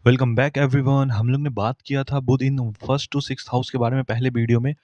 Welcome back everyone. हम लोग ने बात किया था Budh in first to six house के बारे में पहले वीडियो में।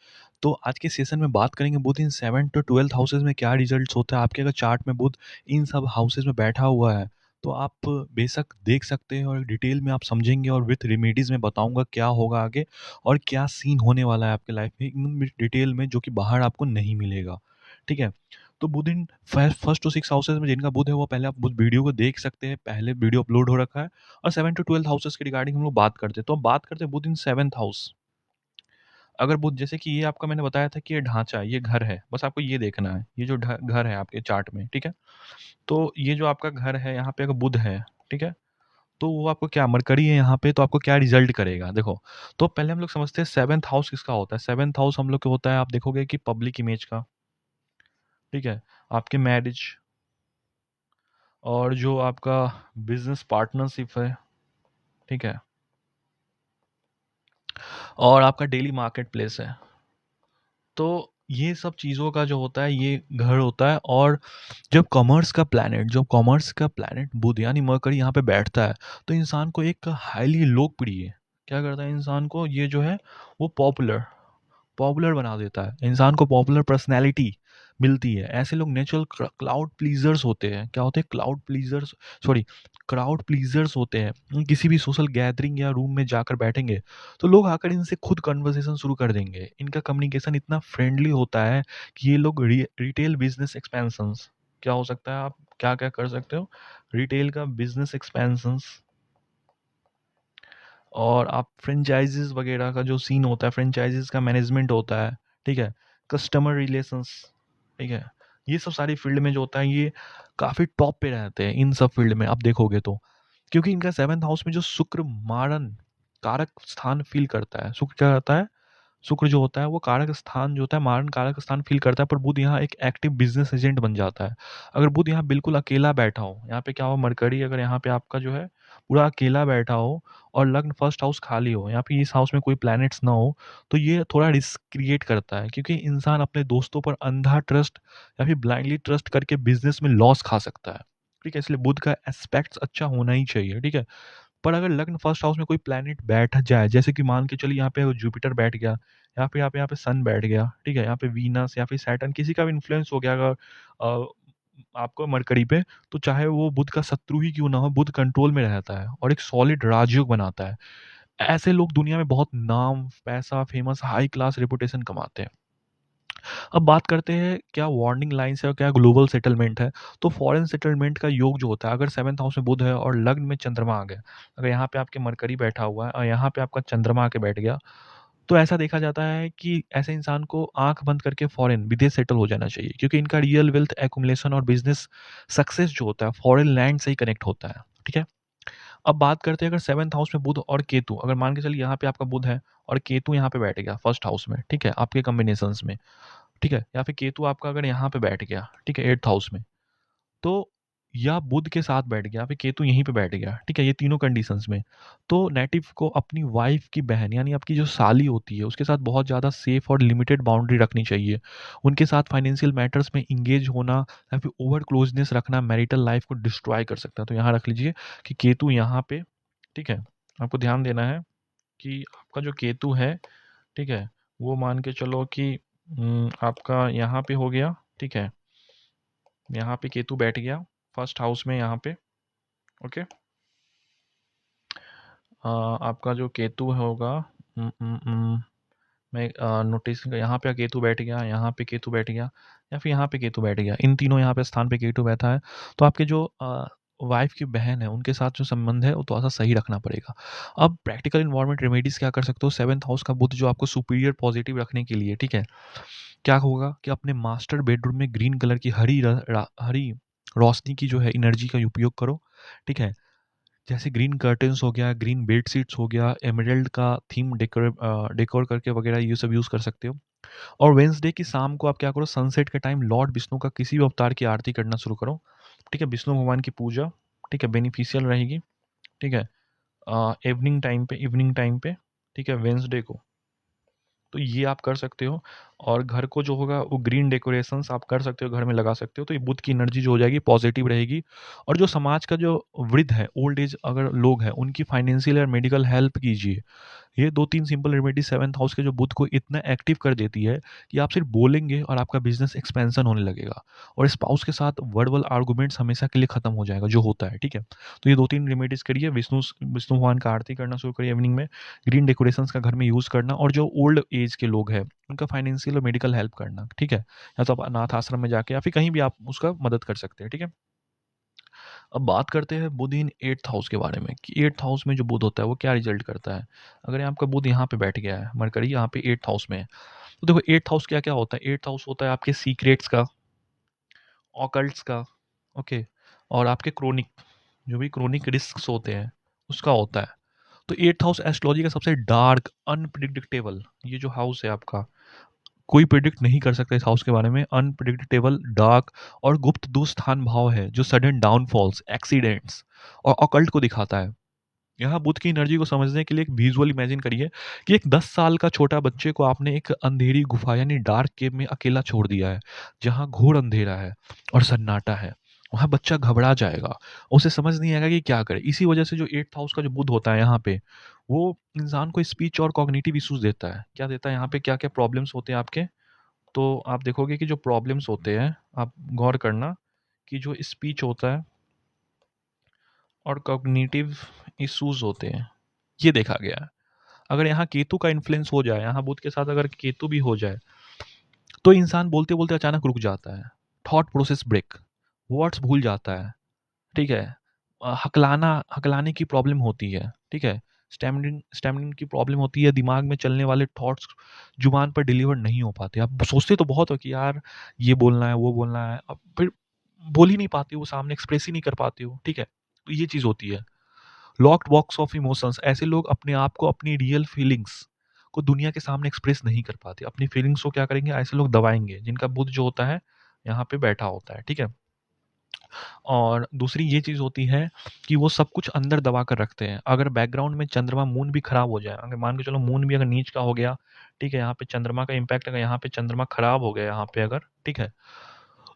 तो आज के सेशन में बात करेंगे Budh in seven to twelfth houses में क्या रिजल्ट्स होता है। आपके अगर चार्ट में बुध इन सब हाउसेज में बैठा हुआ है तो आप बेशक देख सकते हैं और डिटेल में आप समझेंगे और विथ रेमेडीज में बताऊंगा क्या होगा आगे और क्या सीन होने वाला है आपके लाइफ में एकदम डिटेल में, जो कि बाहर आपको नहीं मिलेगा। ठीक है। तो Budh in first to six houses में जिनका बुध है वो पहले आप उस वीडियो को देख सकते हैं, पहले वीडियो अपलोड हो रखा है। और 7 टू 12 हाउसेस के रिगार्डिंग हम लोग बात करते हैं। तो अब बात करते हैं बुध इन 7th हाउस। अगर बुध, जैसे कि ये आपका मैंने बताया था कि ये ढांचा है, ये घर है, बस आपको ये देखना है, ये जो घर है आपके चार्ट में, ठीक है। तो ये जो आपका घर है यहाँ पे अगर बुध है, ठीक है, तो वो आपको क्या मरकरी है यहाँ पे, तो आपको क्या रिजल्ट करेगा देखो। तो पहले हम लोग समझते हैं 7th हाउस किसका होता है। 7th हाउस हम लोग को होता है, आप देखोगे कि पब्लिक इमेज का, ठीक है, आपके मैरिज और जो आपका बिजनेस पार्टनरशिप है, ठीक है, और आपका डेली मार्केट प्लेस है। तो ये सब चीज़ों का जो होता है ये घर होता है। और जब कॉमर्स का प्लैनेट बुध यानी मरकरी यहाँ पे बैठता है तो इंसान को एक हाईली लोकप्रिय क्या करता है, इंसान को ये जो है वो पॉपुलर पॉपुलर बना देता है, इंसान को पॉपुलर पर्सनैलिटी मिलती है। ऐसे लोग नेचुरल क्लाउड प्लीजर्स होते हैं। क्या होते हैं? Cloud pleasures, sorry, crowd pleasures होते हैं। किसी भी सोशल गैदरिंग या रूम में जाकर बैठेंगे तो लोग आकर इनसे खुद कन्वर्सेशन शुरू कर देंगे। इनका कम्युनिकेशन इतना फ्रेंडली होता है कि ये लोग रिटेल बिजनेस एक्सपेंशंस, क्या हो सकता है, आप क्या क्या कर सकते हो, रिटेल का बिजनेस एक्सपेंशंस, और आप फ्रेंचाइजीज वगैरह का जो सीन होता है, फ्रेंचाइजीज का मैनेजमेंट होता है, ठीक है, कस्टमर रिलेशंस, ठीक है, ये सब सारी फील्ड में जो होता है ये काफ़ी टॉप पे रहते हैं इन सब फील्ड में आप देखोगे तो। क्योंकि इनका 7th हाउस में जो शुक्र मारन कारक स्थान फील करता है, शुक्र क्या करता है, शुक्र जो होता है वो कारक स्थान जो होता है, मारण कारक स्थान फील करता है, पर बुध यहाँ एक एक्टिव बिजनेस एजेंट बन जाता है। अगर बुध यहाँ बिल्कुल अकेला बैठा हो, यहाँ पे क्या हो, मरकरी अगर यहाँ पे आपका जो है पूरा अकेला बैठा हो और लग्न फर्स्ट हाउस खाली हो, यहाँ पे इस हाउस में कोई प्लैनेट्स ना हो, तो ये थोड़ा रिस्क क्रिएट करता है, क्योंकि इंसान अपने दोस्तों पर अंधा ट्रस्ट या फिर ब्लाइंडली ट्रस्ट करके बिजनेस में लॉस खा सकता है। ठीक है, इसलिए बुध का एस्पेक्ट्स अच्छा होना ही चाहिए, ठीक है। पर अगर लग्न फर्स्ट हाउस में कोई प्लैनेट बैठ जाए, जैसे कि मान के चलिए यहाँ पे जुपिटर बैठ गया, यहाँ पे सन बैठ गया, ठीक है, यहाँ पे वीनस या फिर सैटर्न किसी का भी इन्फ्लुएंस हो गया अगर अ, आपको मरकरी पे, तो चाहे वो बुध का शत्रु ही क्यों ना हो, बुध कंट्रोल में रहता है और एक सॉलिड राजयोग बनाता है। ऐसे लोग दुनिया में बहुत नाम, पैसा, फेमस, हाई क्लास रेपुटेशन कमाते हैं। अब बात करते हैं क्या वार्निंग लाइन्स है और क्या ग्लोबल सेटलमेंट है। तो फॉरेन सेटलमेंट का योग जो होता है, अगर 7th हाउस में बुध है और लग्न में चंद्रमा आ गया, अगर यहाँ पे आपके मरकरी बैठा हुआ है और यहाँ पे आपका चंद्रमा आके बैठ गया, तो ऐसा देखा जाता है कि ऐसे इंसान को आंख बंद करके फॉरेन विदेश सेटल हो जाना चाहिए, क्योंकि इनका रियल वेल्थ एक्मुलेशन और बिजनेस सक्सेस जो होता है फॉरेन लैंड से ही कनेक्ट होता है। ठीक है। अब बात करते हैं अगर 7th हाउस में बुध और केतु, अगर मान के चलिए यहाँ पे आपका बुध है और केतु यहाँ पे बैठ गया फर्स्ट हाउस में, ठीक है, आपके कॉम्बिनेशंस में, ठीक है, या फिर केतु आपका अगर यहाँ पे बैठ गया, ठीक है, 8th हाउस में, तो या बुध के साथ बैठ गया, फिर केतु यहीं पे बैठ गया, ठीक है, ये तीनों कंडीशंस में, तो नेटिव को अपनी वाइफ की बहन यानी आपकी जो साली होती है उसके साथ बहुत ज़्यादा सेफ और लिमिटेड बाउंड्री रखनी चाहिए। उनके साथ फाइनेंशियल मैटर्स में इंगेज होना या फिर ओवर क्लोजनेस रखना मैरिटल लाइफ को डिस्ट्रॉय कर सकता है। तो यहाँ रख लीजिए कि केतु यहाँ पे, ठीक है, आपको ध्यान देना है कि आपका जो केतु है, ठीक है, वो मान के चलो कि आपका यहाँ पे हो गया, ठीक है, यहाँ पे केतु बैठ गया फर्स्ट हाउस में यहाँ पे, ओके। आपका जो केतु होगा, उम, उम, उम, मैं नोटिस यहाँ पे केतु बैठ गया, यहाँ पे केतु बैठ गया, या फिर यहाँ पे केतु बैठ गया, इन तीनों यहाँ पे स्थान पे केतु बैठा है, तो आपके जो वाइफ की बहन है उनके साथ जो संबंध है वो थोड़ा सा सही रखना पड़ेगा। अब प्रैक्टिकल इन्वायरमेंट रेमेडीज क्या कर सकते हो, 7th हाउस का बुध जो आपको सुपीरियर पॉजिटिव रखने के लिए, ठीक है, क्या होगा कि अपने मास्टर बेडरूम में ग्रीन कलर की हरी रोशनी की जो है एनर्जी का उपयोग करो, ठीक है। जैसे ग्रीन कर्टन्स हो गया, ग्रीन बेड शीट्स हो गया, एमराल्ड का थीम डेकोर करके वगैरह ये सब यूज़ कर सकते हो। और वेंसडे की शाम को आप क्या करो, सनसेट के टाइम लॉर्ड विष्णु का किसी भी अवतार की आरती करना शुरू करो, ठीक है, विष्णु भगवान की पूजा, ठीक है, बेनिफिशियल रहेगी, ठीक है, इवनिंग टाइम पे, ठीक है, वेंसडे को। तो ये आप कर सकते हो। और घर को जो होगा वो ग्रीन डेकोरेशंस आप कर सकते हो, घर में लगा सकते हो, तो ये बुध की एनर्जी जो हो जाएगी पॉजिटिव रहेगी। और जो समाज का जो वृद्ध है, ओल्ड एज अगर लोग हैं, उनकी फाइनेंशियल और मेडिकल हेल्प कीजिए। ये 2-3 सिंपल रेमेडी 7th हाउस के जो बुध को इतना एक्टिव कर देती है कि आप सिर्फ बोलेंगे और आपका बिजनेस एक्सपेंशन होने लगेगा। और स्पाउस के साथ वर्बल आर्गुमेंट्स हमेशा के लिए खत्म हो जाएगा, जो होता है, ठीक है। तो ये 2-3 रेमेडीज करिए, विष्णु भगवान का आरती करना शुरू करिए इवनिंग में, ग्रीन डेकोरेशंस का घर में यूज करना, और जो ओल्ड एज के लोग हैं उनका फाइनेंशियल और मेडिकल हेल्प करना, ठीक है। या तो आप अनाथ आश्रम में जाके या फिर कहीं भी आप उसका मदद कर सकते हैं, ठीक है। अब बात करते हैं बुध इन 8th हाउस के बारे में कि 8th हाउस में जो बुध होता है वो क्या रिजल्ट करता है। अगर ये आपका बुध यहाँ पे बैठ गया है, मरकरी यहाँ पे 8th हाउस में है, तो देखो 8th हाउस क्या क्या होता है। 8th हाउस होता है आपके सीक्रेट्स का, ऑकल्ट्स का, ओके, और आपके क्रोनिक, जो भी क्रोनिक रिस्क होते हैं उसका होता है। तो 8th हाउस एस्ट्रोलॉजी का सबसे डार्क, अनप्रिडिक्टेबल, ये जो हाउस है आपका, कोई प्रिडिक्ट नहीं कर सकता इस हाउस के बारे में। अनप्रिडिक्टेबल, डार्क और गुप्त दुस्थान भाव है जो सडन डाउनफॉल्स, एक्सीडेंट्स और ऑकल्ट को दिखाता है। यहाँ बुध की एनर्जी को समझने के लिए एक विजुअल इमेजिन करिए कि एक 10 साल का छोटा बच्चे को आपने एक अंधेरी गुफा यानी डार्क केव में अकेला छोड़ दिया है, जहाँ घोर अंधेरा है और सन्नाटा है। वहाँ बच्चा घबरा जाएगा, उसे समझ नहीं आएगा कि क्या करे। इसी वजह से जो 8th हाउस का जो बुध होता है यहाँ पे, वो इंसान को स्पीच और कॉग्निटिव इश्यूज देता है। क्या देता है यहाँ पे, क्या क्या प्रॉब्लम्स होते हैं आपके। तो आप देखोगे कि जो प्रॉब्लम्स होते हैं, आप गौर करना कि जो स्पीच होता है और कॉग्निटिव इश्यूज होते हैं, ये देखा गया है। अगर यहाँ केतु का इन्फ्लुएंस हो जाए, यहाँ बुध के साथ अगर केतु भी हो जाए, तो इंसान बोलते बोलते अचानक रुक जाता है, थॉट प्रोसेस ब्रेक, वर्ड्स भूल जाता है, ठीक है। हकलाने की प्रॉब्लम होती है, ठीक है। स्टैमिनिंग स्टैमिनिंग की प्रॉब्लम होती है, दिमाग में चलने वाले थॉट्स जुबान पर डिलीवर नहीं हो पाते। आप सोचते तो बहुत हो कि यार ये बोलना है, वो बोलना है, अब फिर बोल ही नहीं पाते हो, सामने एक्सप्रेस ही नहीं कर पाते हो, ठीक है। तो ये चीज़ होती है। लॉक्ड बॉक्स ऑफ इमोशंस, ऐसे लोग अपने आप को, अपनी रियल फीलिंग्स को दुनिया के सामने एक्सप्रेस नहीं कर पाते। अपनी फीलिंग्स को क्या करेंगे, ऐसे लोग दबाएंगे जिनका बुध जो होता है यहाँ पे बैठा होता है, ठीक है। और दूसरी ये चीज़ होती है कि वो सब कुछ अंदर दबा कर रखते हैं। अगर बैकग्राउंड में चंद्रमा, मून भी खराब हो जाए, अगर मान के चलो मून भी अगर नीच का हो गया, ठीक है, यहाँ पे चंद्रमा का इम्पैक्ट, अगर यहाँ पे चंद्रमा खराब हो गया यहाँ पे अगर, ठीक है,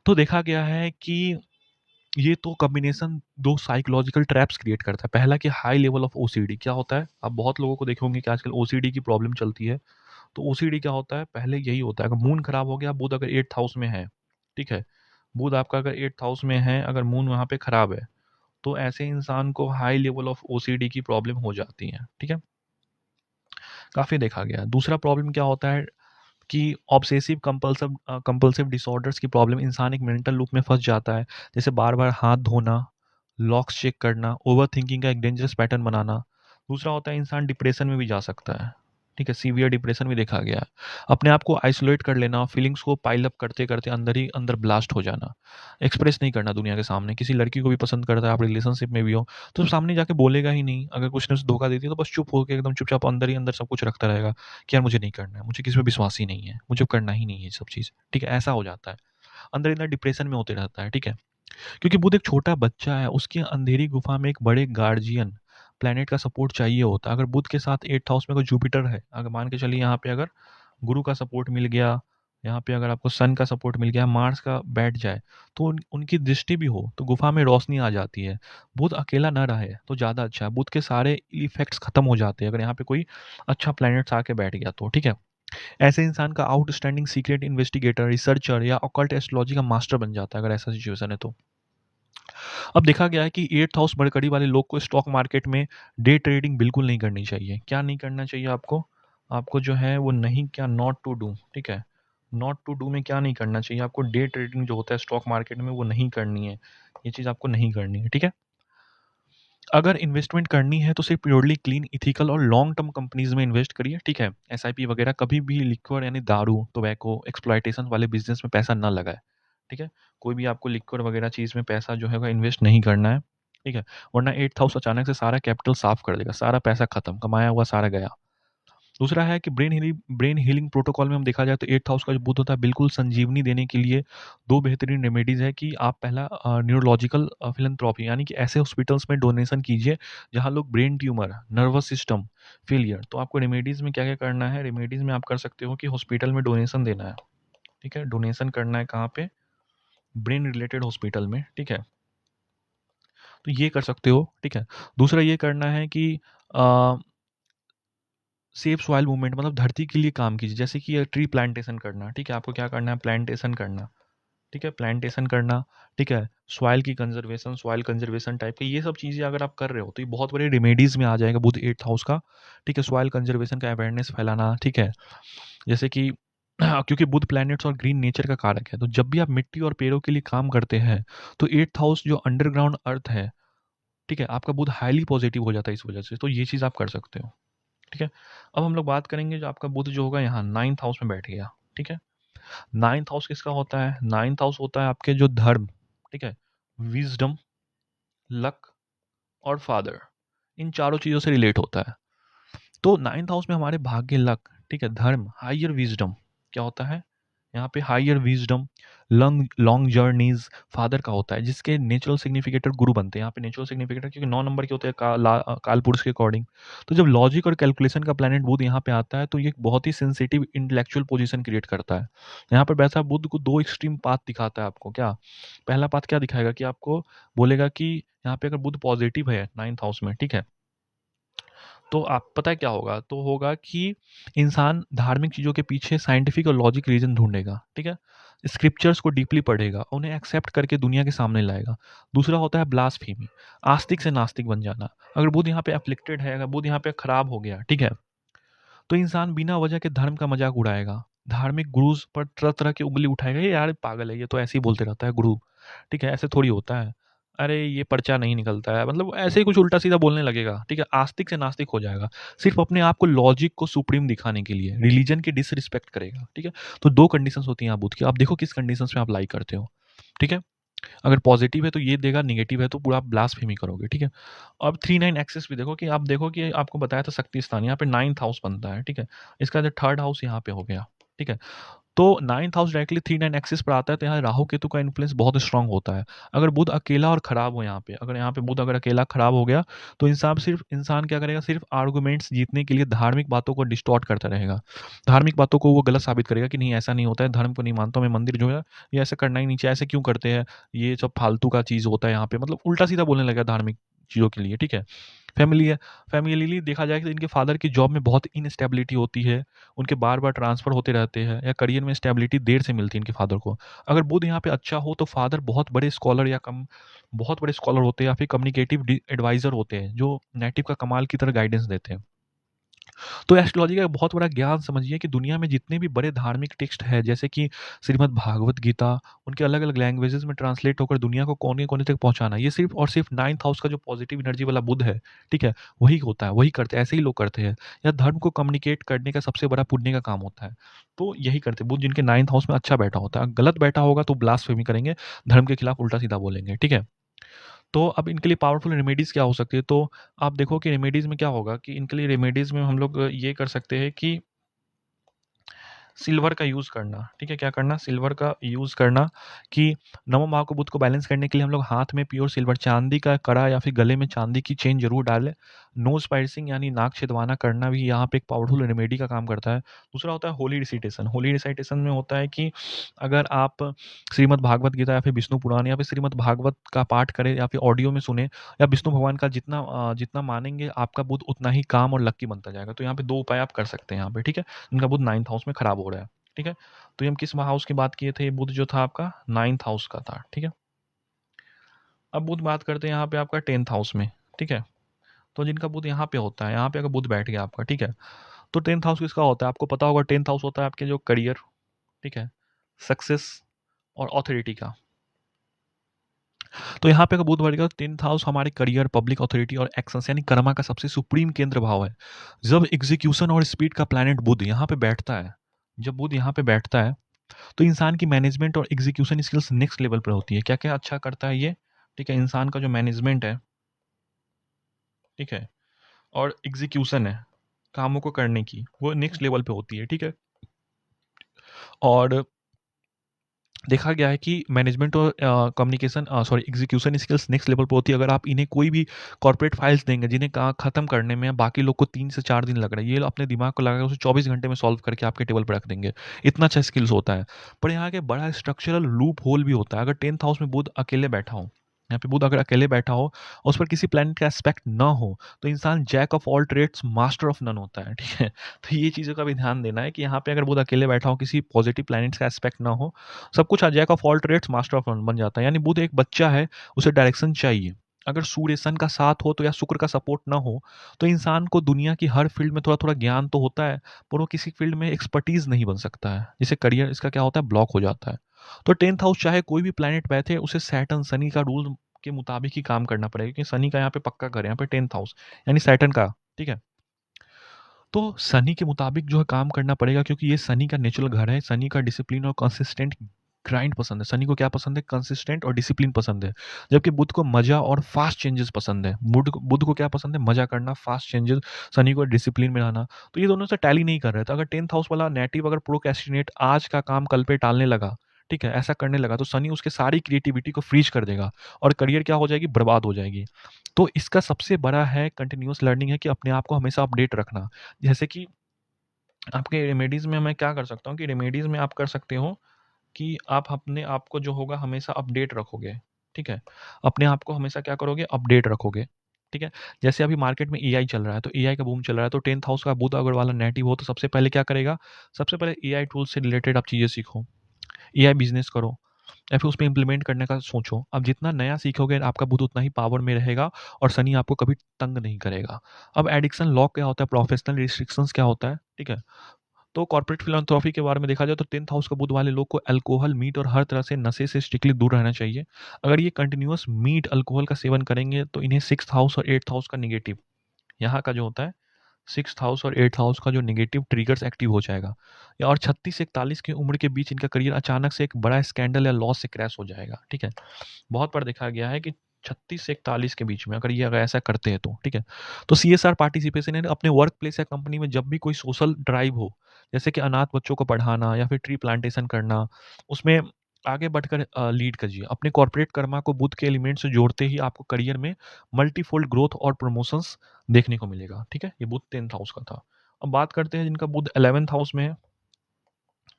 तो देखा गया है कि ये तो कॉम्बिनेशन दो साइकोलॉजिकल ट्रैप्स क्रिएट करता है। पहला कि हाई लेवल ऑफ ओसीडी क्या होता है, आप बहुत लोगों को देखे होंगे कि आजकल ओसीडी की प्रॉब्लम चलती है। तो ओसीडी क्या होता है, पहले यही होता है, अगर मून खराब हो गया, बुध अगर 8th हाउस में है, ठीक है, बुध आपका अगर 8th हाउस में है, अगर मून वहाँ पे खराब है, तो ऐसे इंसान को हाई लेवल ऑफ ओसीडी की प्रॉब्लम हो जाती है, ठीक है। काफ़ी देखा गया। दूसरा प्रॉब्लम क्या होता है कि ऑब्सेसिव कंपल्सिव कंपल्सिव डिसऑर्डर्स की प्रॉब्लम, इंसान एक मेंटल लूप में फंस जाता है, जैसे बार बार हाथ धोना, लॉक्स चेक करना, ओवर थिंकिंग का एक डेंजरस पैटर्न बनाना। दूसरा होता है इंसान डिप्रेशन में भी जा सकता है, ठीक है, सीवियर डिप्रेशन भी देखा गया है। अपने आप को आइसोलेट कर लेना, फीलिंग्स को पाइल अप करते करते अंदर ही अंदर ब्लास्ट हो जाना, एक्सप्रेस नहीं करना दुनिया के सामने। किसी लड़की को भी पसंद करता है, आप रिलेशनशिप में भी हो, तो सामने जाके बोलेगा ही नहीं। अगर कुछ ने उसे धोखा देती है तो बस चुप होकर एकदम चुपचाप अंदर ही अंदर सब कुछ रखता रहेगा कि यार मुझे नहीं करना है, मुझे किसी पे विश्वास ही नहीं है, मुझे करना ही नहीं है ये सब चीज़, ठीक है। ऐसा हो जाता है, अंदर अंदर डिप्रेशन में होते रहता है, ठीक है। क्योंकि बुध एक छोटा बच्चा है, उसकी अंधेरी गुफा में एक बड़े गार्जियन प्लैनेट का सपोर्ट चाहिए होता है। अगर बुध के साथ 8th हाउस में कोई जुपिटर है, अगर मान के चलिए यहाँ पे अगर गुरु का सपोर्ट मिल गया, यहाँ पे अगर आपको सन का सपोर्ट मिल गया, मार्स का बैठ जाए, तो उनकी दृष्टि भी हो तो गुफा में रोशनी आ जाती है। बुध अकेला ना रहे तो ज़्यादा अच्छा है, बुध के सारे इफेक्ट्स खत्म हो जाते हैं अगर यहाँ पे कोई अच्छा प्लैनेट्स आके बैठ गया तो, ठीक है। ऐसे इंसान का आउटस्टैंडिंग सीक्रेट इन्वेस्टिगेटर, रिसर्चर या ऑकल्ट एस्ट्रोलॉजी का मास्टर बन जाता है अगर ऐसा सिचुएशन है तो। अब देखा गया है कि 8th हाउस मरकरी वाले लोग को स्टॉक मार्केट में डे ट्रेडिंग बिल्कुल नहीं करनी चाहिए। क्या नहीं करना चाहिए आपको, आपको जो है वो नहीं, क्या नॉट टू डू, ठीक है। नॉट टू डू में क्या नहीं करना चाहिए आपको, डे ट्रेडिंग जो होता है स्टॉक मार्केट में वो नहीं करनी है। ये चीज़ आपको नहीं करनी है, ठीक है। अगर इन्वेस्टमेंट करनी है तो सिर्फ प्योरली क्लीन, इथिकल और लॉन्ग टर्म कंपनीज में इन्वेस्ट करिए, ठीक है। एसआईपी वगैरह कभी भी लिक्विड यानी दारू, टोबैको, एक्सप्लॉयटेशन वाले बिजनेस में पैसा ना लगाए, ठीक है। कोई भी आपको लिक्विड वगैरह चीज़ में पैसा जो है वो इन्वेस्ट नहीं करना है, ठीक है। वरना 8th हाउस अचानक से सारा कैपिटल साफ कर देगा, सारा पैसा खत्म, कमाया हुआ सारा गया। दूसरा है कि ब्रेन हीलिंग प्रोटोकॉल में हम देखा जाए तो 8th हाउस का जो बुध होता है बिल्कुल संजीवनी देने के लिए 2 बेहतरीन रेमेडीज़ है कि आप पहला न्यूरोलॉजिकल फिलैंथ्रोपी यानी कि ऐसे हॉस्पिटल्स में डोनेशन कीजिए जहाँ लोग brain tumour, nervous system failure, तो आपको रेमेडीज़ में क्या-क्या करना है, रेमेडीज़ में आप कर सकते हो कि हॉस्पिटल में डोनेशन देना है, ठीक है? डोनेशन करना है कहाँ पे? ब्रेन रिलेटेड हॉस्पिटल में, ठीक है? तो ये कर सकते हो, ठीक है? दूसरा ये करना है कि अ सेफ सॉइल मूवमेंट मतलब धरती के लिए काम कीजिए, जैसे कि ट्री प्लांटेशन करना, ठीक है? आपको क्या करना है? प्लांटेशन करना, ठीक है? प्लांटेशन करना, ठीक है? सॉइल कंजर्वेशन टाइप के ये सब चीज़ें अगर आप कर रहे हो, तो ये बहुत बड़े रेमेडीज़ में आ जाएगा बुध 8th हाउस का, ठीक है? सॉइल कंजर्वेशन का अवेयरनेस फैलाना, ठीक है? जैसे कि क्योंकि बुध प्लैनेट्स और ग्रीन नेचर का कारक है, तो जब भी आप मिट्टी और पेड़ों के लिए काम करते हैं, तो 8th हाउस जो अंडरग्राउंड अर्थ है, ठीक है? आपका बुध हाईली पॉजिटिव हो जाता है इस वजह से, तो ये चीज़ आप कर सकते हो, ठीक है? अब हम लोग बात करेंगे जो आपका बुध जो होगा यहाँ 9th हाउस में बैठ गया, ठीक है? 9th हाउस किसका होता है? 9th हाउस होता है आपके जो धर्म, ठीक है? विज़डम, लक और फादर, इन चारों चीज़ों से रिलेट होता है। तो 9th हाउस में हमारे भाग्य, लक, ठीक है? धर्म, हायर विज़डम क्या होता है? यहाँ पे higher wisdom, long long journeys father का होता है, जिसके नेचुरल सिग्निफिकेटर गुरु बनते हैं। यहाँ पे नेचुरल सिग्निफिकेटर क्योंकि 9 नंबर के होते हैं कालपुरुष के अकॉर्डिंग। तो जब लॉजिक और कैलकुलेशन का प्लैनेट बुध यहाँ पे आता है, तो ये एक बहुत ही सेंसिटिव इंटेलेक्चुअल पोजीशन क्रिएट करता है। यहाँ पर वैसा बुध को 2 एक्सट्रीम पाथ दिखाता है आपको क्या? पहला पाथ क्या दिखाएगा कि आपको बोलेगा कि यहाँ पे अगर बुध पॉजिटिव है 9th हाउस में, ठीक है? तो आप पता है क्या होगा? तो होगा कि इंसान धार्मिक चीज़ों के पीछे साइंटिफिक और लॉजिक रीज़न ढूँढेगा, ठीक है? स्क्रिप्चर्स को डीपली पढ़ेगा, उन्हें एक्सेप्ट करके दुनिया के सामने लाएगा। दूसरा होता है ब्लास्फेमी, आस्तिक से नास्तिक बन जाना। अगर बुध यहाँ पे अफ़्लिक्टेड है, अगर बुध यहाँ पे खराब हो गया, ठीक है? तो इंसान बिना वजह के धर्म का मज़ाक उड़ाएगा। धार्मिक गुरुज़ पर तरह-तरह की उँगली उठाएगा, "ये यार पागल है, ये तो ऐसे ही बोलते रहता है गुरु।" ठीक है? ऐसे थोड़ी होता है। अरे! ये पर्चा नहीं निकलता है, मतलब ऐसे ही कुछ उल्टा-सीधा बोलने लगेगा, ठीक है? आस्तिक से नास्तिक हो जाएगा, सिर्फ़ अपने आप को लॉजिक को सुप्रीम दिखाने के लिए, रिलिजन की डिसरिस्पेक्ट करेगा, ठीक है? तो 2 कंडीशंस होती हैं यहाँ बुध की, आप देखो किस कंडीशंस में आप लाइक करते हो, ठीक है? अगर पॉजिटिव है तो ये देगा, नेगेटिव है तो पूरा आप ब्लास्फेमी करोगे, ठीक है? अब 3-9 एक्सिस भी देखो कि आपको बताया था शक्ति स्थान, यहाँ पे 9th हाउस बनता है, ठीक है? इसका जो 3rd हाउस यहाँ पे हो गया, ठीक है? तो 9th हाउस डायरेक्टली 3-9 एक्सिस पर आता है, तो यहाँ राहु केतु का इन्फ्लुएंस बहुत स्ट्रांग होता है। अगर बुध अकेला और खराब हो यहाँ पे, अगर यहाँ पे बुध अगर अकेला खराब हो गया, तो इंसान क्या करेगा, सिर्फ़ आर्गुमेंट्स जीतने के लिए धार्मिक बातों को डिस्टॉर्ट करता रहेगा। धार्मिक बातों को वो गलत साबित करेगा कि नहीं ऐसा नहीं होता है, धर्म को नहीं मानता हूँ मैं, मंदिर जो है ये ऐसा करना ही नहीं चाहिए, ऐसे क्यों करते हैं, ये सब फालतू का चीज़ होता है यहाँ पे, मतलब उल्टा-सीधा बोलने लगेगा धार्मिक चीज़ों के लिए, ठीक है? फैमिली है, फैमिलीली देखा जाए तो इनके फादर की जॉब में बहुत इनस्टेबिलिटी होती है, उनके बार-बार ट्रांसफ़र होते रहते हैं या करियर में स्टेबिलिटी देर से मिलती है इनके फादर को। अगर बुध यहाँ पे अच्छा हो तो फादर बहुत बड़े स्कॉलर होते हैं या फिर कम्युनिकेटिव एडवाइज़र होते हैं, जो नेटिव का कमाल की तरह गाइडेंस देते हैं। तो एस्ट्रोलॉजी का एक बहुत बड़ा ज्ञान समझिए कि दुनिया में जितने भी बड़े धार्मिक टेक्स्ट हैं, जैसे कि श्रीमद् भागवत गीता, उनके अलग-अलग लैंग्वेजेज़ में ट्रांसलेट होकर दुनिया को कोने-कोने तक पहुँचाना, ये सिर्फ़ और सिर्फ़ 9th हाउस का जो पॉज़िटिव एनर्जी वाला बुध है, ठीक है? वही होता है, वही करते हैं, ऐसे ही लोग करते हैं। या धर्म को कम्युनिकेट करने का सबसे बड़ा पुण्य का काम होता है। तो यही करते हैं, बुध जिनके 9th हाउस में अच्छा बैठा होता है, गलत बैठा होगा तो ब्लास्फेमी करेंगे, धर्म के खिलाफ उल्टा-सीधा बोलेंगे, ठीक है? तो अब इनके लिए पावरफुल रेमेडीज़ क्या हो सकती है? तो आप देखो कि रेमेडीज़ में क्या होगा कि इनके लिए रेमेडीज़ में हम लोग ये कर सकते हैं कि सिल्वर का यूज़ करना, ठीक है? क्या करना? सिल्वर का यूज़ करना कि नवम भाव को बुध को बैलेंस करने के लिए हम लोग हाथ में प्योर सिल्वर चांदी का कड़ा या फिर गले में चांदी की चेन ज़रूर डालें। नोज़ पायर्सिंग यानी नाक छिदवाना करना भी यहाँ पे एक पावरफुल रेमेडी का काम करता है। दूसरा होता है होली रिसाइटेशन। होली रिसाइटेशन में होता है कि अगर आप श्रीमद् भागवत गीता या फिर विष्णु पुराण या फिर श्रीमद् भागवत का पाठ करें या फिर ऑडियो में सुनें या विष्णु भगवान का जितना मानेंगे आपका बुध उतना ही काम और लकी बनता जाएगा। तो यहाँ पे 2 उपाय आप कर सकते हैं यहाँ पे, ठीक है? इनका बुध 9th हाउस में खराब हो रहा है, ठीक है? तो ये हम किस हाउस की बात किए थे? ये बुध जो था आपका 9th हाउस का था, ठीक है? अब बुध बात करते हैं यहाँ पे आपका 10th हाउस में, ठीक है? तो जिनका बुध यहाँ पे होता है, यहाँ पे अगर बुध बैठ गया आपका, ठीक है? तो 10th हाउस किसका होता है? आपको पता होगा 10th हाउस होता है आपके जो करियर, ठीक है? सक्सेस और ऑथोरिटी का। तो यहाँ पे अगर बुध बढ़ेगा तो 10th हाउस हमारे करियर, पब्लिक ऑथोरिटी और एक्शंस यानी कर्मा का सबसे सुप्रीम केंद्र भाव है। जब एग्जीक्यूशन और स्पीड का प्लैनेट बुध यहाँ पे बैठता है, जब बुध यहाँ पे बैठता है तो इंसान की मैनेजमेंट और एग्जीक्यूशन स्किल्स नेक्स्ट लेवल पर होती है। क्या-क्या अच्छा करता है ये? ठीक है, इंसान का जो मैनेजमेंट है, ठीक है? और एग्जीक्यूशन है, कामों को करने की, वो नेक्स्ट लेवल पे होती है, ठीक है? और देखा गया है कि मैनेजमेंट और communication sorry execution skills next level पे होती है। अगर आप इन्हें कोई भी कॉर्पोरेट फाइल्स देंगे जिन्हें ख़त्म करने में बाकी लोग को 3 से 4 दिन लग रहा है, ये अपने दिमाग को लगा के उसे 24 घंटे में सॉल्व करके आपके टेबल पर रख देंगे। इतना अच्छा स्किल्स होता है। पर यहाँ के बड़ा स्ट्रक्चरल लूप होल भी होता है। अगर 10th हाउस में बुध अकेले बैठा हो, यहाँ पे बुध अगर अकेले बैठा हो और उस पर किसी प्लैनेट का एस्पेक्ट ना हो, तो इंसान jack of all trades master of none होता है, ठीक है? तो ये चीज़ों का भी ध्यान देना है कि यहाँ पे अगर बुध अकेले बैठा हो, किसी पॉजिटिव प्लैनेट्स का एस्पेक्ट ना हो, सब कुछ jack of all trades master of none बन जाता है। यानी बुध एक बच्चा है, उसे डायरेक्शन चाहिए। अगर सूर्य सन का साथ हो तो या शुक्र का सपोर्ट ना हो, तो इंसान को दुनिया की हर फील्ड में थोड़ा थोड़ा ज्ञान तो होता है, पर वो किसी फील्ड में एक्सपर्टीज नहीं बन सकता है, जिससे करियर इसका क्या होता है, ब्लॉक हो जाता है। तो 10th हाउस चाहे कोई भी प्लैनेट बैठे, उसे सैटर्न शनि का रूल के मुताबिक ही काम करना पड़ेगा, क्योंकि शनि का यहाँ पे पक्का घर है, यहाँ पे 10th हाउस यानी सैटर्न का, ठीक है? तो शनि के मुताबिक जो है काम करना पड़ेगा, क्योंकि ये शनि का नेचुरल घर है। शनि का डिसिप्लिन और कंसिस्टेंट ग्राइंड पसंद है। शनि को क्या पसंद है? कंसिस्टेंट और डिसिप्लिन पसंद है। जबकि बुध को मजा और फास्ट चेंजेस पसंद है। बुध को क्या पसंद है? मजा करना, फास्ट चेंजेस। शनि को डिसिप्लिन में रहना। तो ये दोनों से टैली नहीं कर रहे। तो अगर 10th हाउस वाला नेटिव अगर प्रोक्रेस्टिनेट आज का काम कल पे टालने लगा, ठीक है, ऐसा करने लगा, तो शनि उसके सारी क्रिएटिविटी को फ्रीज कर देगा और करियर क्या हो जाएगी? बर्बाद हो जाएगी। तो इसका सबसे बड़ा है कंटिन्यूअस लर्निंग, है कि अपने आप को हमेशा अपडेट रखना। जैसे कि आपके रेमेडीज़ में मैं क्या कर सकता हूँ कि रेमेडीज़ में आप कर सकते हो कि आप अपने आप को जो होगा हमेशा अपडेट रखोगे, ठीक है? अपने आप को हमेशा क्या करोगे? अपडेट रखोगे, ठीक है? जैसे अभी मार्केट में एआई चल रहा है, तो एआई का बूम चल रहा है, तो 10th हाउस का बुध अगर वाला नेटिव हो, तो सबसे पहले क्या करेगा? सबसे पहले एआई टूल्स से रिलेटेड आप चीज़ें सीखो, एआई बिज़नेस करो या फिर उसमें इम्प्लीमेंट करने का सोचो। अब जितना नया सीखोगे, आपका बुध उतना ही पावर में रहेगा और शनि आपको कभी तंग नहीं करेगा। अब एडिक्शन लॉक क्या होता है? प्रोफेशनल रिस्ट्रिक्शंस क्या होता है? ठीक है? तो कॉर्पोरेट फिलैंथ्रोपी के बारे में देखा जाए तो 10th हाउस का बुध वाले लोग को अल्कोहल, मीट और हर तरह से नशे से स्ट्रिक्टली दूर रहना चाहिए। अगर ये कंटिन्यूअस मीट, अल्कोहल का सेवन करेंगे, तो इन्हें 6th हाउस और 8th हाउस का नेगेटिव, यहाँ का जो होता है 6th हाउस और 8th हाउस का जो नेगेटिव ट्रिगर्स एक्टिव हो जाएगा, या और 36 से 41 की उम्र के बीच इनका करियर अचानक से एक बड़ा स्कैंडल या लॉस से क्रैश हो जाएगा, ठीक है? बहुत बार देखा गया है कि 36 से 41 के बीच में अगर ऐसा करते हैं तो, ठीक है? तो सीएसआर पार्टिसिपेशन है, अपने वर्क प्लेस या कंपनी में जब भी कोई सोशल ड्राइव हो, जैसे कि अनाथ बच्चों को पढ़ाना या फिर ट्री प्लांटेशन करना, उसमें आगे बढ़कर लीड कीजिए। अपने कॉर्पोरेट कर्मा को बुध के एलिमेंट से जोड़ते ही आपको करियर में मल्टीफोल्ड ग्रोथ और प्रमोशंस देखने को मिलेगा, ठीक है? ये बुध 10th हाउस का था। अब बात करते हैं जिनका बुध 11th हाउस में है,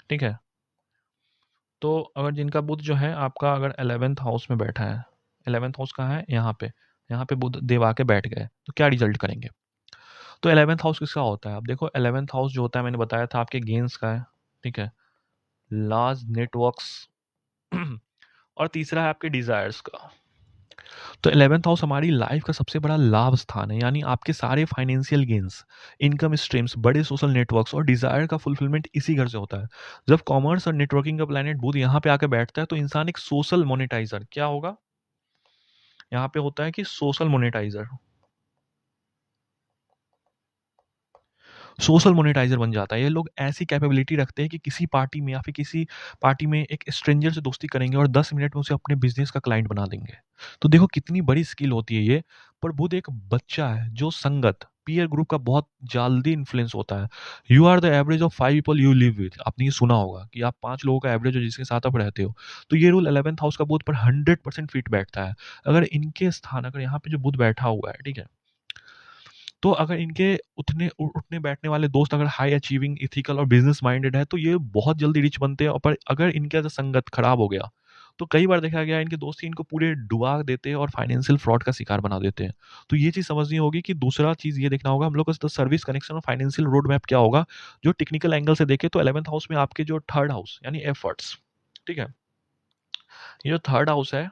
ठीक है? तो अगर जिनका बुध जो है आपका अगर 11th हाउस में बैठा है, 11th हाउस कहाँ है? यहाँ पे बुध देव आके बैठ गए, तो क्या रिजल्ट करेंगे? तो 11th हाउस किसका होता है? अब देखो 11th हाउस जो होता है, मैंने बताया था, आपके गेन्स का है, ठीक है? लार्ज नेटवर्क्स और तीसरा है आपके डिजायर्स का। तो 11th हाउस हमारी लाइफ का सबसे बड़ा लाभ स्थान है, यानी आपके सारे फाइनेंशियल गेन्स, इनकम स्ट्रीम्स, बड़े सोशल नेटवर्क्स और डिजायर का फुलफिलमेंट इसी घर से होता है। जब कॉमर्स और नेटवर्किंग का प्लैनेट बुध यहाँ पे आके बैठता है, तो इंसान एक सोशल मोनेटाइजर क्या होगा? यहाँ पे होता है कि सोशल मोनेटाइजर, सोशल मोनेटाइजर बन जाता है। ये लोग ऐसी कैपेबिलिटी रखते हैं कि किसी पार्टी में या फिर किसी पार्टी में एक स्ट्रेंजर से दोस्ती करेंगे और 10 मिनट में उसे अपने बिजनेस का क्लाइंट बना देंगे। तो देखो कितनी बड़ी स्किल होती है ये। पर बुध एक बच्चा है जो संगत पीयर ग्रुप का बहुत जल्दी इन्फ्लुएंस होता है। You are the average of 5 people you live with. आपने ये सुना होगा कि आप 5 लोगों का एवरेज हो जिसके साथ आप रहते हो। तो ये रूल 11th हाउस का बुध पर 100% फिट बैठता है। अगर इनके स्थान, अगर यहाँ पे जो बुध बैठा हुआ है, ठीक है, तो अगर इनके उठने बैठने वाले दोस्त अगर हाई अचीविंग, एथिकल और बिजनेस माइंडेड है, तो ये बहुत जल्दी रिच बनते हैं। और पर अगर इनका जो संगत खराब हो गया, तो कई बार देखा गया है इनके दोस्त ही इनको पूरे डुबा देते हैं और फाइनेंशियल फ्रॉड का शिकार बना देते हैं। तो ये चीज़ समझनी होगी कि दूसरा चीज़ ये देखना होगा हम लोग को, सर्विस कनेक्शन और फाइनेंशियल रोड मैप क्या होगा। जो टेक्निकल एंगल से देखे तो 11th हाउस में आपके जो थर्ड हाउस यानी एफर्ट्स, ठीक है, ये जो थर्ड हाउस है,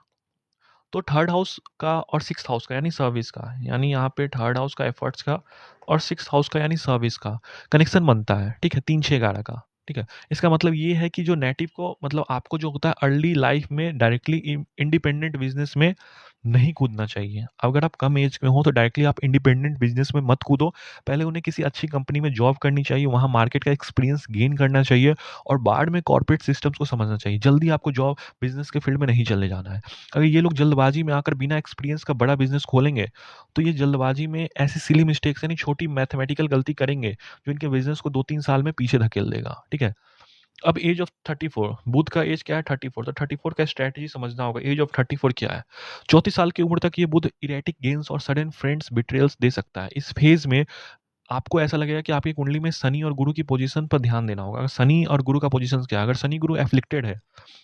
तो थर्ड हाउस का और सिक्स्थ हाउस का यानी सर्विस का, यानी यहाँ पे थर्ड हाउस का एफर्ट्स का और सिक्स्थ हाउस का यानी सर्विस का कनेक्शन बनता है, ठीक है, 3 6 11 का, ठीक है। इसका मतलब ये है कि जो नेटिव को, मतलब आपको जो होता है अर्ली लाइफ में डायरेक्टली इंडिपेंडेंट बिजनेस में नहीं कूदना चाहिए। अगर आप कम एज में हो तो डायरेक्टली आप इंडिपेंडेंट बिज़नेस में मत कूदो। पहले उन्हें किसी अच्छी कंपनी में जॉब करनी चाहिए, वहाँ मार्केट का एक्सपीरियंस गेन करना चाहिए और बाद में कॉर्पोरेट सिस्टम्स को समझना चाहिए। जल्दी आपको जॉब बिज़नेस के फील्ड में नहीं चले जाना है। अगर ये लोग जल्दबाजी में आकर बिना एक्सपीरियंस का बड़ा बिज़नेस खोलेंगे, तो ये जल्दबाजी में ऐसी सिली मिस्टेक्स यानी छोटी मैथमेटिकल गलती करेंगे, जो इनके बिज़नेस को 2-3 साल में पीछे धकेल देगा, ठीक है? अब एज ऑफ 34 बुध का एज क्या है 34 तो 34 का स्ट्रैटेजी समझना होगा एज ऑफ 34 क्या है 34 साल की उम्र तक ये बुध इरेटिक गेन्स और सडन फ्रेंड्स बिट्रेयल्स दे सकता है इस फेज में आपको ऐसा लगेगा कि आपकी कुंडली में शनि और गुरु की पोजीशन पर ध्यान देना होगा अगर शनि और गुरु का पोजीशन क्या है अगर शनि गुरु एफ्लिक्टेड है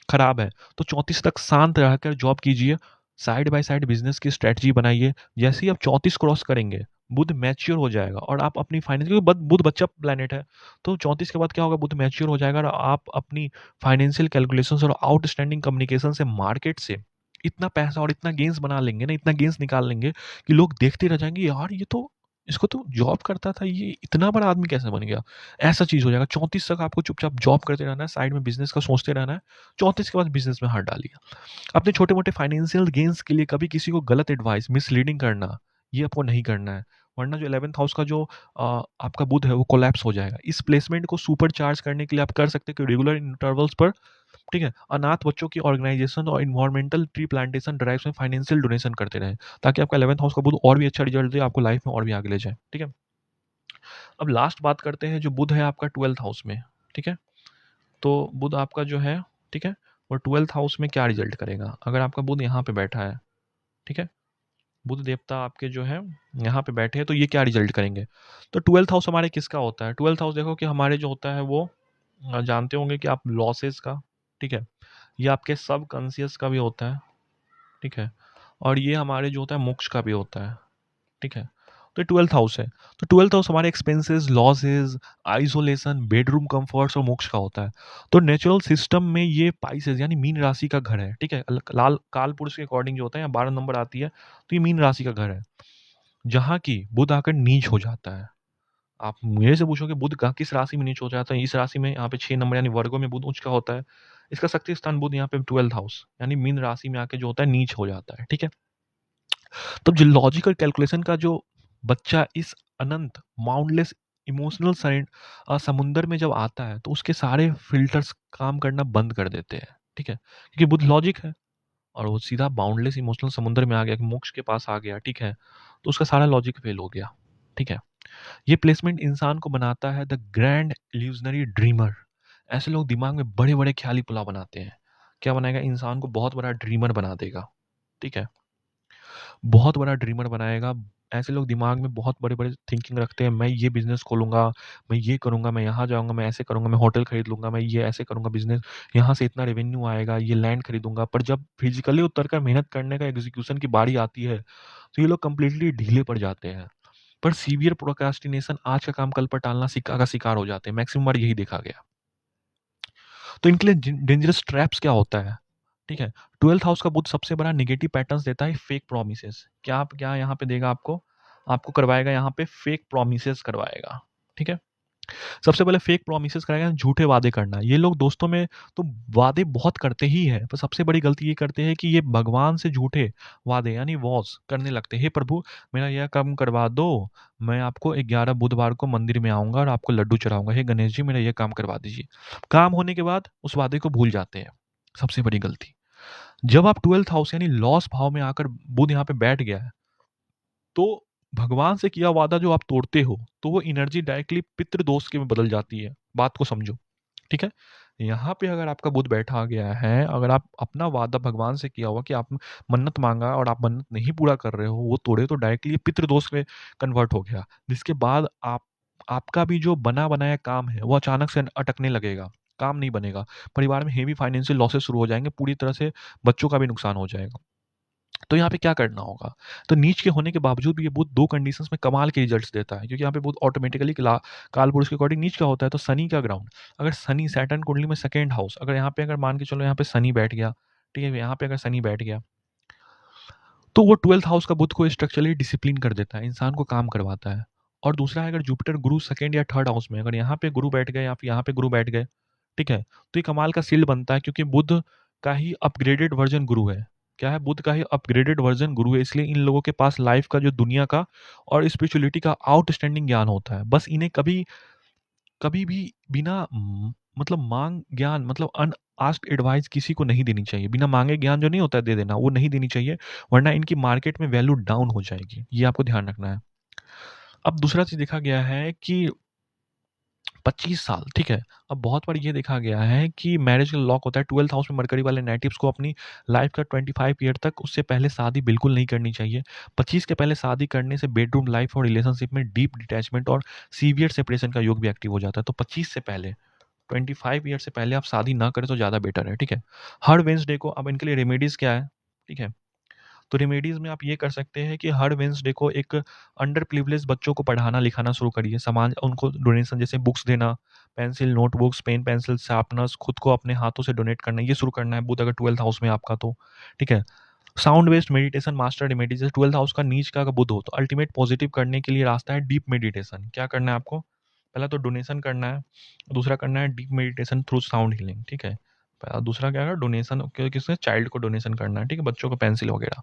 खराब है तो 34 तक शांत रहकर जॉब कीजिए साइड बाय साइड बिजनेस की स्ट्रेटजी बनाइए जैसे ही आप 34 क्रॉस करेंगे बुध मैच्योर हो जाएगा और आप अपनी फाइनेंस क्योंकि बुध बच्चा प्लेनेट है तो 34 के बाद क्या होगा बुध मैच्योर हो जाएगा और आप अपनी फाइनेंशियल कैलकुलेशंस और आउटस्टैंडिंग कम्युनिकेशन से मार्केट से इतना पैसा और इतना गेंस बना लेंगे ना इतना गेंस निकाल लेंगे कि लोग देखते रह जाएंगे यार ये तो इसको तो जॉब करता था ये इतना बड़ा आदमी कैसे बन गया ऐसा चीज़ हो जाएगा 34 तक आपको चुपचाप जॉब करते रहना है साइड में बिजनेस का सोचते रहना है 34 के बाद बिजनेस में हाथ डालिए अपने छोटे मोटे फाइनेंशियल गेन्स के लिए कभी किसी को गलत एडवाइस मिसलीडिंग करना ये आपको नहीं करना है वरना जो 11th हाउस का जो आपका बुध है वो कोलैप्स हो जाएगा इस प्लेसमेंट को सुपर चार्ज करने के लिए आप कर सकते हैं कि रेगुलर इंटरवल्स पर ठीक है अनाथ बच्चों की ऑर्गेनाइजेशन और इन्वायरमेंटल ट्री प्लांटेशन ड्राइव्स में फाइनेंशियल डोनेशन करते रहें ताकि आपका 11th हाउस का बुध और भी अच्छा रिजल्ट दे आपको लाइफ में और भी आगे ले जाए ठीक है अब लास्ट बात करते हैं जो बुध है आपका 12th हाउस में ठीक है तो बुध आपका जो है ठीक है वो 12th हाउस में क्या रिजल्ट करेगा अगर आपका बुध यहाँ पे बैठा है ठीक है बुध देवता आपके जो है यहाँ पे बैठे हैं तो ये क्या रिजल्ट करेंगे तो 12th हाउस हमारे किसका होता है 12th हाउस देखो कि हमारे जो होता है वो जानते होंगे कि आप लॉसेस का ठीक है ये आपके सब कॉन्शियस का भी होता है ठीक है और ये हमारे जो होता है मोक्ष का भी होता है ठीक है तो ये 12th हाउस है तो 12th हाउस हमारे expenses losses isolation bedroom comforts और मोक्ष का होता है तो नेचुरल सिस्टम में ये पाइसेस यानी मीन राशि का घर है ठीक है लाल काल पुरुष के अकॉर्डिंग जो होता है 12 नंबर आती है तो ये मीन राशि का घर है जहाँ की बुध आकर नीच हो जाता है आप मेरे से पूछोगे बुध का किस राशि में नीच हो जाता है इस राशि में यहाँ पे 6 नंबर यानी वर्गों में बुध उच्च का होता है इसका शक्ति स्थान बुध यहाँ पे 12th हाउस यानी मीन राशि में आके जो होता है नीच हो जाता है ठीक है तब जो लॉजिकल कैलकुलेशन का जो बच्चा इस अनंत माउंटलेस इमोशनल समुंदर में जब आता है तो उसके सारे फिल्टर्स काम करना बंद कर देते हैं ठीक है क्योंकि बुद्ध लॉजिक है और वो सीधा बाउंडलेस इमोशनल समुंदर में आ गया कि मोक्ष के पास आ गया ठीक है तो उसका सारा लॉजिक फेल हो गया ठीक है ये प्लेसमेंट इंसान को बनाता है द ग्रैंड इल्यूजनरी ड्रीमर ऐसे लोग दिमाग में बड़े बड़े ख्याली पुलाव बनाते हैं क्या बनाएगा इंसान को बहुत बड़ा ड्रीमर बना देगा ठीक है बहुत बड़ा ड्रीमर बनाएगा। ऐसे लोग दिमाग में बहुत बड़े-बड़े थिंकिंग रखते हैं, मैं ये बिज़नेस खोलूँगा, मैं ये करूँगा, मैं यहाँ जाऊँगा, मैं ऐसे करूँगा, मैं होटल खरीद लूँगा, मैं ये ऐसे करूँगा बिज़नेस, यहाँ से इतना रेवेन्यू आएगा, ये लैंड खरीदूँगा। पर जब फिज़िकली उतरकर मेहनत करने का एग्ज़ीक्यूशन की बारी आती है, तो ये लोग कंप्लीटली ढीले पड़ जाते हैं। पर सीवियर प्रोक्रास्टिनेशन आज का काम कल पर टालना का शिकार हो जाते हैं। मैक्सिमम बार यही देखा गया। तो इनके लिए डेंजरस ट्रैप्स क्या होता है ठीक है 12th हाउस का बुध सबसे बड़ा नेगेटिव पैटर्न्स देता है फेक प्रोमिसेस क्या आप क्या यहाँ पे देगा आपको आपको करवाएगा यहाँ पे फेक प्रोमिसेस करवाएगा ठीक है सबसे पहले फेक प्रोमिसेस कराएगा झूठे वादे करना ये लोग दोस्तों में तो वादे बहुत करते ही है पर सबसे बड़ी गलती ये करते हैं कि ये भगवान से झूठे वादे यानी वॉस करने लगते हैं हे प्रभु मेरा यह काम करवा दो मैं आपको 11 बुधवार को मंदिर में आऊंगा और आपको लड्डू चढ़ाऊंगा हे गणेश जी मेरा यह काम करवा दीजिए काम होने के बाद उस वादे को भूल जाते हैं सबसे बड़ी गलती जब आप 12th हाउस यानी लॉस भाव में आकर बुध यहाँ पे बैठ गया है तो भगवान से किया वादा जो आप तोड़ते हो तो वो एनर्जी डायरेक्टली पितृ दोष के में बदल जाती है बात को समझो ठीक है यहाँ पे अगर आपका बुध बैठा गया है अगर आप अपना वादा भगवान से किया हुआ कि आप मन्नत मांगा और आप मन्नत नहीं पूरा कर रहे हो वो तोड़े तो डायरेक्टली पितृ दोष में कन्वर्ट हो गया जिसके बाद आपका भी जो बना बनाया काम है वो अचानक से अटकने लगेगा काम नहीं बनेगा परिवार में हेवी फाइनेंशियल लॉसेस शुरू हो जाएंगे पूरी तरह से बच्चों का भी नुकसान हो जाएगा तो यहाँ पे क्या करना होगा तो नीच के होने के बावजूद भी ये बुध दो कंडीशंस में कमाल के रिजल्ट्स देता है क्योंकि यहाँ पे बुध ऑटोमेटिकली काल पुरुष के अकॉर्डिंग नीच का होता है तो शनि का ग्राउंड अगर शनि सैटर्न कुंडली में सेकेंड हाउस अगर यहाँ पे अगर मान के चलो यहाँ पे शनि बैठ गया ठीक है यहाँ पे अगर शनि बैठ गया तो वो 12th हाउस का बुध को स्ट्रक्चरली डिसिप्लिन कर देता है इंसान को काम करवाता है और दूसरा है अगर जुपिटर गुरु सेकेंड या थर्ड हाउस में अगर यहाँ पे गुरु बैठ गए या फिर यहाँ पे गुरु बैठ गए ठीक है तो ये कमाल का सील्ड बनता है क्योंकि बुध का ही अपग्रेडेड वर्जन गुरु है क्या है, बुद्ध का ही अपग्रेडेड वर्जन गुरु है, इसलिए इन लोगों के पास लाइफ का जो दुनिया का और स्पिरिचुअलिटी का आउटस्टैंडिंग ज्ञान होता है। बस इन्हें कभी कभी भी बिना मतलब मांग ज्ञान मतलब अनआस्क्ड एडवाइस किसी को नहीं देनी चाहिए। बिना मांगे ज्ञान जो नहीं होता है दे देना, वो नहीं देनी चाहिए, वरना इनकी मार्केट में वैल्यू डाउन हो जाएगी। ये आपको ध्यान रखना है। अब दूसरा चीज देखा गया है कि 25 साल, ठीक है। अब बहुत बार ये देखा गया है कि मैरिज का लॉक होता है 12th हाउस में मरकरी वाले नेटिव्स को अपनी लाइफ का 25 ईयर तक उससे पहले शादी बिल्कुल नहीं करनी चाहिए। 25 के पहले शादी करने से बेडरूम लाइफ और रिलेशनशिप में डीप डिटैचमेंट और सीवियर सेपरेशन का योग भी एक्टिव हो जाता है। तो 25 से पहले 25 ईयर से पहले आप शादी ना करें तो ज़्यादा बेटर है, ठीक है। हर वेंसडे को अब इनके लिए रेमेडीज़ क्या है, ठीक है। तो रेमेडीज़ में आप ये कर सकते हैं कि हर वेंसडे को एक अंडर प्रिविलेज बच्चों को पढ़ाना लिखाना शुरू करिए। समाज उनको डोनेशन जैसे बुक्स देना, pencil notebooks pen pencil sharpeners खुद को अपने हाथों से डोनेट करना, ये शुरू करना है। बुध अगर 12th हाउस में आपका तो ठीक है। Sound based meditation master remedies, जैसे 12th हाउस का नीच का बुध हो तो अल्टीमेट पॉजिटिव करने के लिए रास्ता है डीप मेडिटेशन। क्या करना है आपको, पहला तो डोनेशन करना है, दूसरा करना है deep meditation through sound healing, ठीक है। दूसरा क्या है, डोनेशन किसने, चाइल्ड को डोनेशन करना है, ठीक है, बच्चों को पेंसिल वगैरह।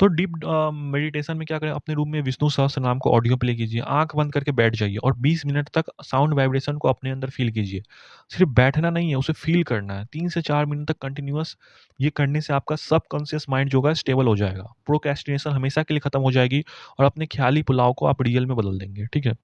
तो डीप मेडिटेशन में क्या करें, अपने रूम में विष्णु सहस्त्र नाम को ऑडियो प्ले कीजिए, आंख बंद करके बैठ जाइए और 20 मिनट तक साउंड वाइब्रेशन को अपने अंदर फील कीजिए। सिर्फ बैठना नहीं है, उसे फील करना है 3 से 4 मिनट तक कंटिन्यूअस। ये करने से आपका सबकॉन्शियस माइंड जो है स्टेबल हो जाएगा, प्रोक्रेस्टिनेशन हमेशा के लिए खत्म हो जाएगी और अपने ख्याली पुलाव को आप रियल में बदल देंगे, ठीक है।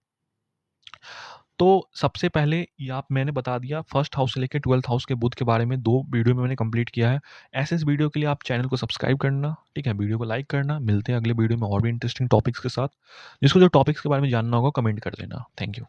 तो सबसे पहले ये आप मैंने बता दिया फर्स्ट हाउस से लेकर 12th हाउस के बुध के बारे में 2 वीडियो में मैंने कंप्लीट किया है। ऐसे इस वीडियो के लिए आप चैनल को सब्सक्राइब करना, ठीक है, वीडियो को लाइक करना। मिलते हैं अगले वीडियो में और भी इंटरेस्टिंग टॉपिक्स के साथ। जिसको जो टॉपिक्स के बारे में जानना होगा कमेंट कर देना। Thank you.